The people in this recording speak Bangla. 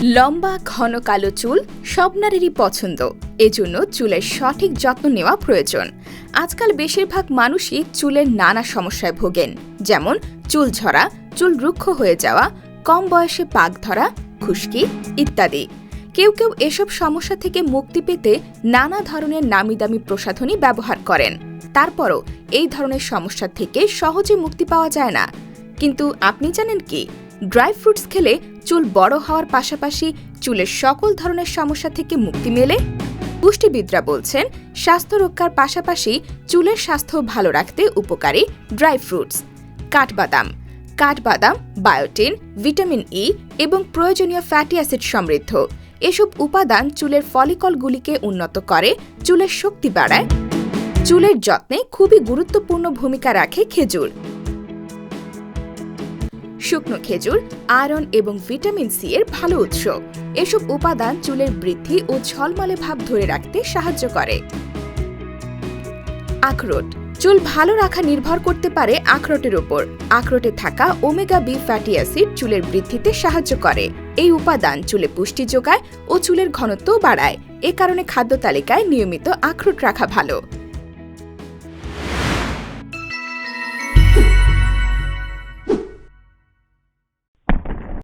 লম্বা ঘন কালো চুল সব নারীরই পছন্দ। এজন্য চুলের সঠিক যত্ন নেওয়া প্রয়োজন। আজকাল বেশিরভাগ মানুষই চুলের নানা সমস্যায় ভোগেন, যেমন চুল ঝরা, চুল রুক্ষ হয়ে যাওয়া, কম বয়সে পাক ধরা, খুশকি ইত্যাদি। কেউ কেউ এসব সমস্যা থেকে মুক্তি পেতে নানা ধরনের নামিদামি প্রসাধনী ব্যবহার করেন। তারপরও এই ধরনের সমস্যা থেকে সহজে মুক্তি পাওয়া যায় না। কিন্তু আপনি জানেন কি, ড্রাই ফ্রুটস খেলে চুল বড় হওয়ার পাশাপাশি চুলের সকল ধরনের সমস্যা থেকে মুক্তি মেলে? পুষ্টিবিদরা বলছেন, স্বাস্থ্য রক্ষার পাশাপাশি চুলের স্বাস্থ্য ভালো রাখতে উপকারী ড্রাই ফ্রুটস। কাঠবাদাম বায়োটিন, ভিটামিন ই এবং প্রয়োজনীয় ফ্যাটি অ্যাসিড সমৃদ্ধ। এসব উপাদান চুলের ফলিকলগুলিকে উন্নত করে, চুলের শক্তি বাড়ায়। চুলের যত্নে খুবই গুরুত্বপূর্ণ ভূমিকা রাখে খেজুর। শুকনো খেজুর আয়রন এবং ভিটামিন সি এর ভালো উৎস। এসব উপাদান চুলের বৃদ্ধি ও ঝলমলে ভাব ধরে রাখতে সাহায্য করে। আখরোট। চুল ভালো রাখা নির্ভর করতে পারে আখরোটের উপর। আখরোটে থাকা ওমেগা বি ফ্যাটি অ্যাসিড চুলের বৃদ্ধিতে সাহায্য করে। এই উপাদান চুলে পুষ্টি যোগায় ও চুলের ঘনত্বও বাড়ায়। এ কারণে খাদ্য তালিকায় নিয়মিত আখরোট রাখা ভালো।